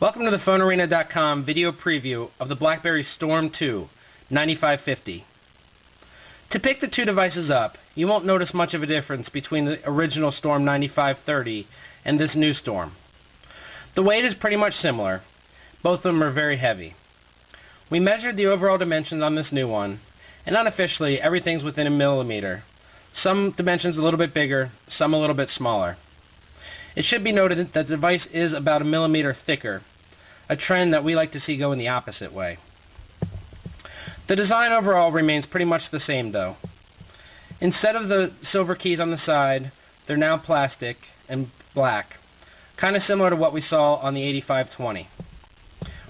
Welcome to the PhoneArena.com video preview of the BlackBerry Storm 2 9550. To pick the two devices up, you won't notice much of a difference between the original Storm 9530 and this new Storm. The weight is pretty much similar. Both of them are very heavy. We measured the overall dimensions on this new one, and unofficially everything's within a millimeter. Some dimensions a little bit bigger, some a little bit smaller. It should be noted that the device is about a millimeter thicker, a trend that we like to see go in the opposite way. The design overall remains pretty much the same though. Instead of the silver keys on the side, they're now plastic and black, kind of similar to what we saw on the 8520.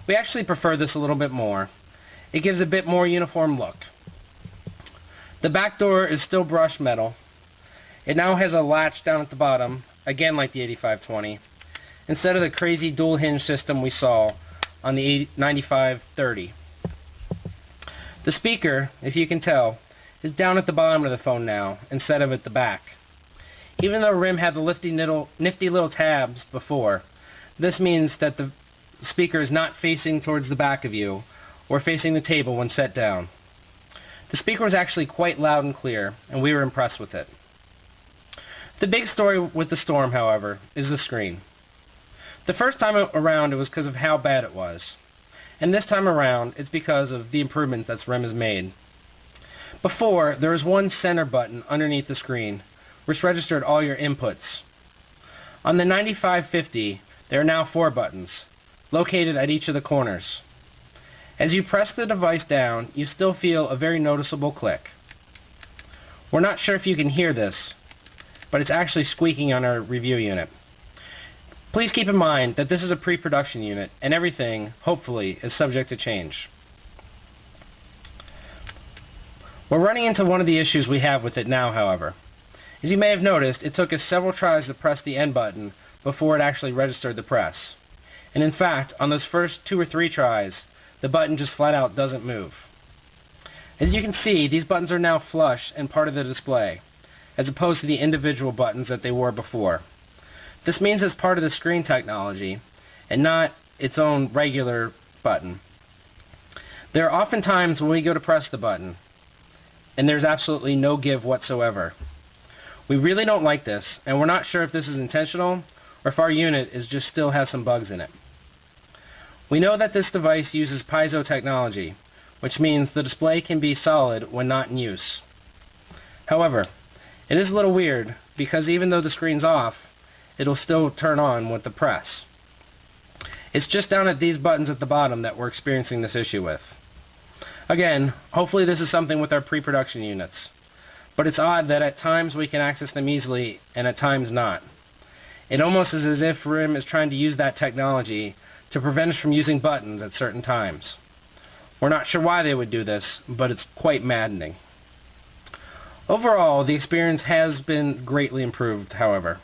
We actually prefer this a little bit more. It gives a bit more uniform look. The back door is still brushed metal. It now has a latch down at the bottom, again like the 8520, instead of the crazy dual hinge system we saw on the 9530. The speaker, if you can tell, is down at the bottom of the phone now, instead of at the back. Even though RIM had the nifty little tabs before, this means that the speaker is not facing towards the back of you, or facing the table when set down. The speaker was actually quite loud and clear, and we were impressed with it. The big story with the Storm, however, is the screen. The first time around it was because of how bad it was, and this time around it's because of the improvement that RIM has made. Before, there was one center button underneath the screen, which registered all your inputs. On the 9550, there are now 4 buttons, located at each of the corners. As you press the device down, you still feel a very noticeable click. We're not sure if you can hear this, but it's actually squeaking on our review unit. Please keep in mind that this is a pre-production unit, and everything, hopefully, is subject to change. We're running into one of the issues we have with it now, however. As you may have noticed, it took us several tries to press the end button before it actually registered the press. And in fact, on those first 2 or 3 tries, the button just flat out doesn't move. As you can see, these buttons are now flush and part of the display, as opposed to the individual buttons that they were before. This means it's part of the screen technology, and not its own regular button. There are often times when we go to press the button, and there's absolutely no give whatsoever. We really don't like this, and we're not sure if this is intentional, or if our unit still has some bugs in it. We know that this device uses piezo technology, which means the display can be solid when not in use. However, it is a little weird, because even though the screen's off, it'll still turn on with the press. It's just down at these buttons at the bottom that we're experiencing this issue with. Again, hopefully this is something with our pre-production units, but it's odd that at times we can access them easily and at times not. It almost is as if RIM is trying to use that technology to prevent us from using buttons at certain times. We're not sure why they would do this, but it's quite maddening. Overall, the experience has been greatly improved, however.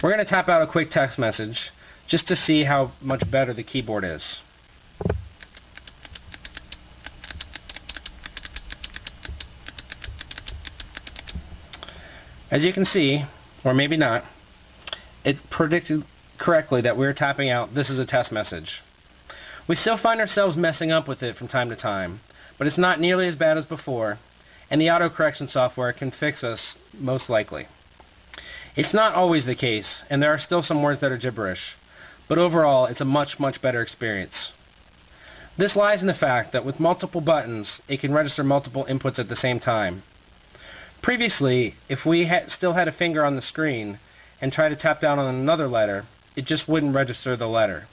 We're going to tap out a quick text message just to see how much better the keyboard is. As you can see, or maybe not, it predicted correctly that we were tapping out "this is a test message." We still find ourselves messing up with it from time to time, but it's not nearly as bad as before, and the autocorrection software can fix us most likely. It's not always the case, and there are still some words that are gibberish, but overall it's a much, much better experience. This lies in the fact that with multiple buttons, it can register multiple inputs at the same time. Previously, if we still had a finger on the screen and tried to tap down on another letter, it just wouldn't register the letter.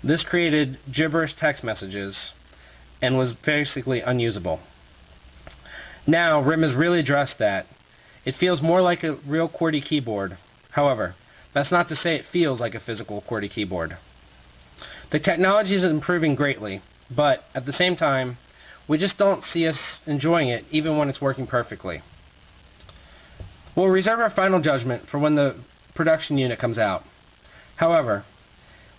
This created gibberish text messages and was basically unusable. Now, RIM has really addressed that. It feels more like a real QWERTY keyboard. However, that's not to say it feels like a physical QWERTY keyboard. The technology is improving greatly, but at the same time, we just don't see us enjoying it even when it's working perfectly. We'll reserve our final judgment for when the production unit comes out. However,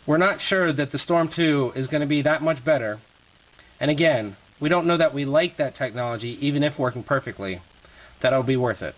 we're not sure that the Storm 2 is going to be that much better, and again, we don't know that we like that technology even if working perfectly, that it'll be worth it.